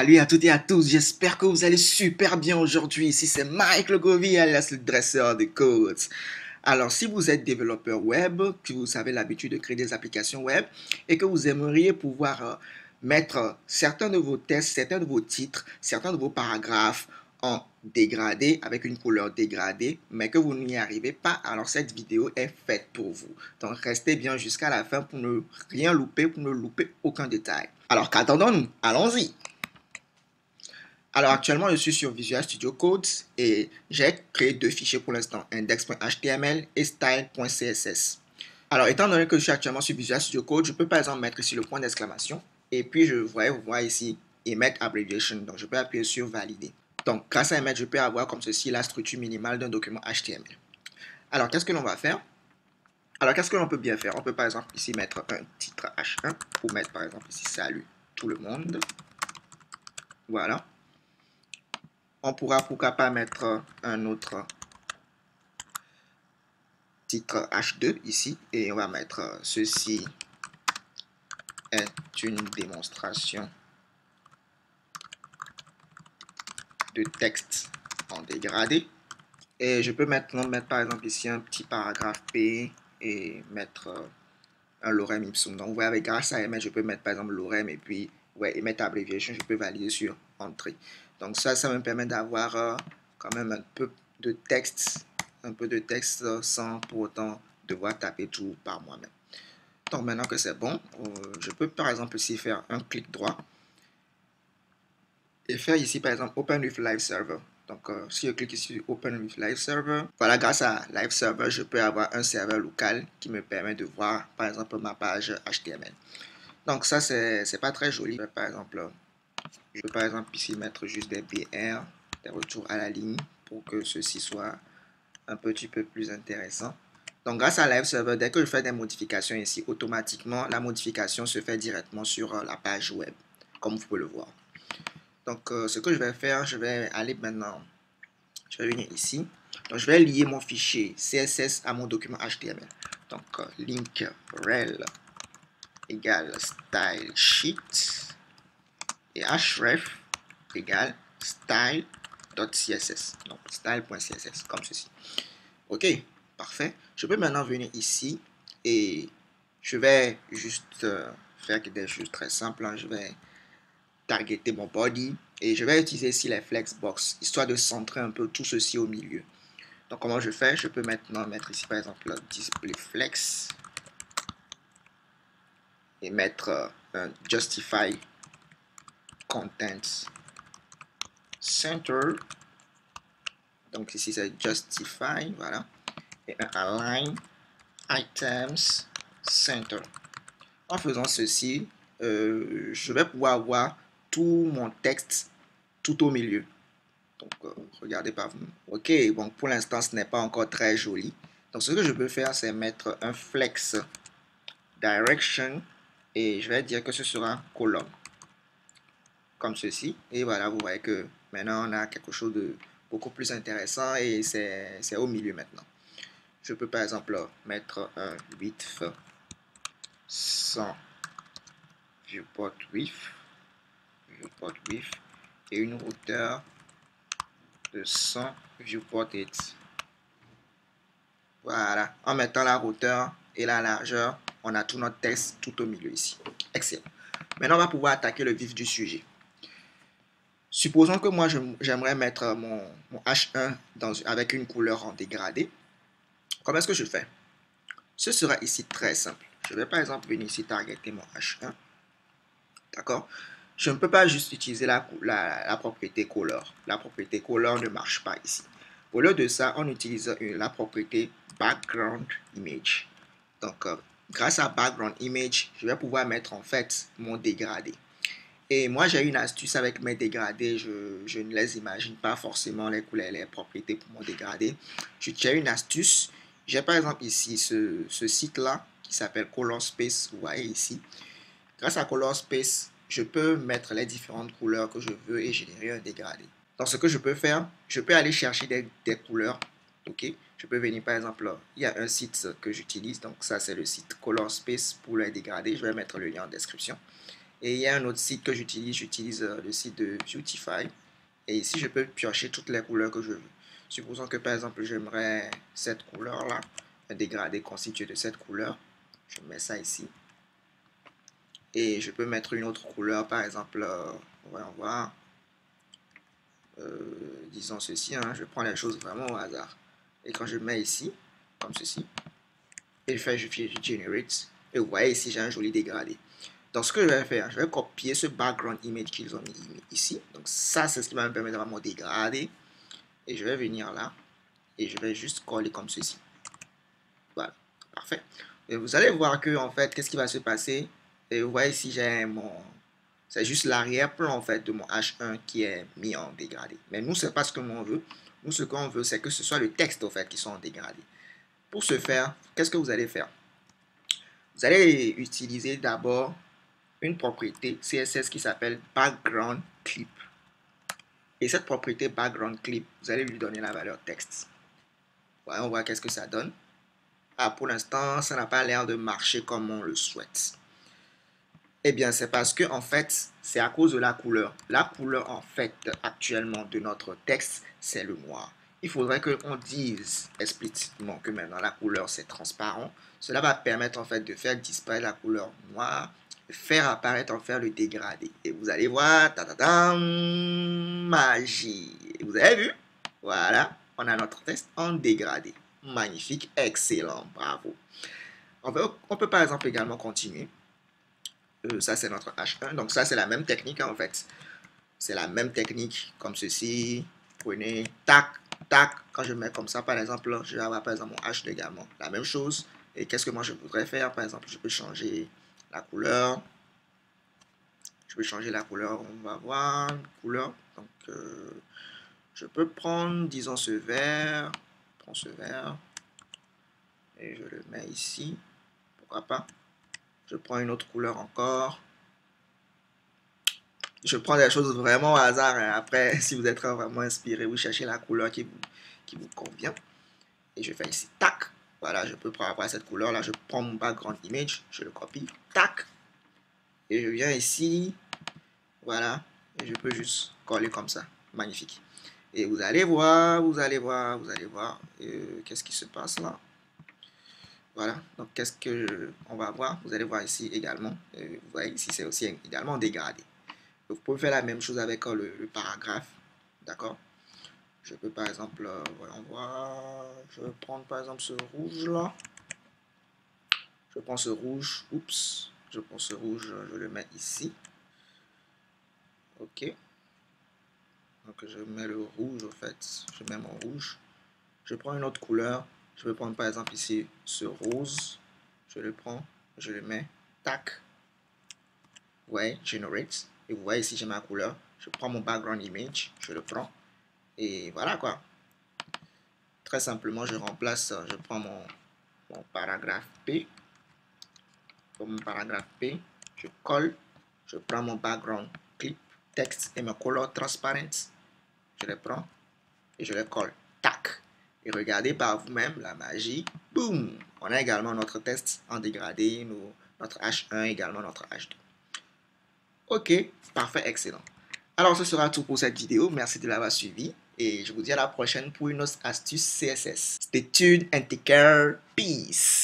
Salut à toutes et à tous, j'espère que vous allez super bien aujourd'hui. Ici c'est Mike Legovy, alias le dresseur de codes. Alors si vous êtes développeur web, que vous avez l'habitude de créer des applications web et que vous aimeriez pouvoir mettre certains de vos tests, certains de vos titres, certains de vos paragraphes en dégradé avec une couleur dégradée, mais que vous n'y arrivez pas, alors cette vidéo est faite pour vous. Donc restez bien jusqu'à la fin pour ne rien louper, pour ne louper aucun détail. Alors qu'attendons-nous? Allons-y! Alors actuellement, je suis sur Visual Studio Code et j'ai créé deux fichiers pour l'instant, index.html et style.css. Alors étant donné que je suis actuellement sur Visual Studio Code, je peux par exemple mettre ici le point d'exclamation et puis je voudrais voir ici Emmet Abbreviation. Donc je peux appuyer sur Valider. Donc grâce à Emmet, je peux avoir comme ceci la structure minimale d'un document HTML. Alors qu'est-ce que l'on va faire? Alors qu'est-ce que l'on peut bien faire? On peut par exemple ici mettre un titre H1 ou mettre par exemple ici Salut tout le monde. Voilà. On pourra pourquoi pas mettre un autre titre H2 ici et on va mettre ceci est une démonstration de texte en dégradé. Et je peux maintenant mettre par exemple ici un petit paragraphe P et mettre un lorem ipsum. Donc vous voyez, grâce à Emmet, je peux mettre par exemple lorem et puis Emmet abbreviation, je peux valider sur entrée. Donc ça me permet d'avoir quand même un peu de texte sans pour autant devoir taper tout par moi-même. Donc maintenant que c'est bon, je peux par exemple ici faire un clic droit et faire ici par exemple Open with Live Server. Donc si je clique ici Open with Live Server, voilà, grâce à Live Server, je peux avoir un serveur local qui me permet de voir par exemple ma page HTML. Donc ça c'est pas très joli. Je peux par exemple ici mettre juste des BR, des retours à la ligne pour que ceci soit un petit peu plus intéressant. Donc grâce à Live Server, dès que je fais des modifications ici, automatiquement la modification se fait directement sur la page web, comme vous pouvez le voir. Donc ce que je vais faire, je vais aller maintenant, je vais venir ici. Donc je vais lier mon fichier CSS à mon document HTML. Donc link rel égale style sheet et href égale style.css. Donc style.css comme ceci. Ok, parfait. Je peux maintenant venir ici et je vais juste faire des choses très simples. Je vais targeter mon body et je vais utiliser ici les flexbox histoire de centrer un peu tout ceci au milieu. Donc comment je fais? Je peux maintenant mettre ici par exemple display flex et mettre un justify content center. Donc ici c'est justify, voilà, et un align items center. En faisant ceci, je vais pouvoir avoir tout mon texte tout au milieu. Donc, regardez par vous. Ok, bon, pour l'instant, ce n'est pas encore très joli. Donc, ce que je peux faire, c'est mettre un flex direction et je vais dire que ce sera colonne. Comme ceci. Et voilà, vous voyez que maintenant, on a quelque chose de beaucoup plus intéressant et c'est au milieu maintenant. Je peux par exemple mettre un width sans viewport width et une hauteur de 100 viewport height. Voilà, en mettant la hauteur et la largeur, on a tout notre texte tout au milieu ici. Excellent. Maintenant, on va pouvoir attaquer le vif du sujet. Supposons que moi, j'aimerais mettre mon H1 avec une couleur en dégradé. Comment est-ce que je fais? Ce sera ici très simple. Je vais par exemple venir ici targeter mon H1. D'accord? Je ne peux pas juste utiliser la propriété color. La propriété color ne marche pas ici. Au lieu de ça, on utilise la propriété background image. Donc, grâce à background image, je vais pouvoir mettre en fait mon dégradé. Et moi, j'ai une astuce avec mes dégradés. Je ne les imagine pas forcément les couleurs, les propriétés pour mon dégradé. J'ai une astuce. J'ai par exemple ici ce site-là qui s'appelle Color Space. Vous voyez ici. Grâce à Color Space, je peux mettre les différentes couleurs que je veux et générer un dégradé. Donc, ce que je peux faire, je peux aller chercher des couleurs. Ok, je peux venir par exemple, il y a un site que j'utilise. Donc, ça, c'est le site Color Space pour les dégradés. Je vais mettre le lien en description. Et il y a un autre site que j'utilise le site de Beautify. Et ici, je peux piocher toutes les couleurs que je veux. Supposons que par exemple, j'aimerais cette couleur-là, un dégradé constitué de cette couleur. Je mets ça ici. Et je peux mettre une autre couleur, par exemple, voyons voir. Disons ceci, hein, je prends les choses vraiment au hasard. Et quand je mets ici, comme ceci, et je fais Generate, et vous voyez ici, j'ai un joli dégradé. Donc, ce que je vais faire, je vais copier ce background image qu'ils ont mis ici. Donc, ça, c'est ce qui va me permettre de vraiment dégrader. Et je vais venir là, et je vais juste coller comme ceci. Voilà, parfait. Et vous allez voir que, en fait, qu'est-ce qui va se passer. Et vous voyez ici, j'ai mon... C'est juste l'arrière-plan, en fait, de mon H1 qui est mis en dégradé. Mais nous, c'est pas ce que l'on veut. Nous, ce qu'on veut, c'est que ce soit le texte, en fait, qui soit en dégradé. Pour ce faire, qu'est-ce que vous allez faire? Vous allez utiliser d'abord une propriété CSS qui s'appelle Background Clip. Et cette propriété Background Clip, vous allez lui donner la valeur texte. Voilà, on voit qu'est-ce que ça donne. Ah, pour l'instant, ça n'a pas l'air de marcher comme on le souhaite. Eh bien, c'est parce que, en fait, c'est à cause de la couleur. La couleur, en fait, actuellement de notre texte, c'est le noir. Il faudrait qu'on dise explicitement que maintenant la couleur, c'est transparent. Cela va permettre, en fait, de faire disparaître la couleur noire, faire apparaître, en fait, le dégradé. Et vous allez voir, magie. Vous avez vu? Voilà, on a notre texte en dégradé. Magnifique, excellent, bravo. On peut par exemple également continuer. Ça, c'est notre H1. Donc, ça, c'est la même technique, en fait. C'est la même technique, comme ceci. Prenez, tac, tac. Quand je mets comme ça, par exemple, je vais avoir, par exemple, mon H2 également. La même chose. Et qu'est-ce que moi, je voudrais faire? Par exemple, je peux changer la couleur. Je peux changer la couleur. On va voir couleur. Donc, je peux prendre, disons, ce vert. Je prends ce vert. Et je le mets ici. Pourquoi pas? Je prends une autre couleur encore. Je prends des choses vraiment au hasard. Hein. Après, si vous êtes vraiment inspiré, vous cherchez la couleur qui vous convient. Et je fais ici, tac. Voilà, je peux prendre cette couleur-là. Je prends mon background image, je le copie, tac. Et je viens ici. Voilà. Et je peux juste coller comme ça. Magnifique. Et vous allez voir, vous allez voir, vous allez voir. Qu'est-ce qui se passe là? Voilà, donc qu'est-ce que on va voir? Vous allez voir ici également. Vous voyez ici, c'est aussi également dégradé. Vous pouvez faire la même chose avec le paragraphe. D'accord? Je peux par exemple, voyons voir. Je vais prendre par exemple ce rouge là. Je prends ce rouge. Oups. Je prends ce rouge, je le mets ici. Ok. Donc je mets le rouge en fait. Je mets mon rouge. Je prends une autre couleur. Je vais prendre par exemple ici ce rose. Je le prends. Je le mets. Tac. Ouais, generate. Et vous voyez ici, j'ai ma couleur. Je prends mon background image. Je le prends. Et voilà quoi. Très simplement, je remplace. Je prends mon paragraphe P. Pour mon paragraphe P, je colle. Je prends mon background clip, texte et ma couleur transparente. Je les prends et je les colle. Tac. Et regardez par vous-même la magie. Boum. On a également notre texte en dégradé. Notre H1 également notre H2. Ok, parfait, excellent. Alors, ce sera tout pour cette vidéo. Merci de l'avoir suivi. Et je vous dis à la prochaine pour une autre astuce CSS. Stay tuned and take care. Peace.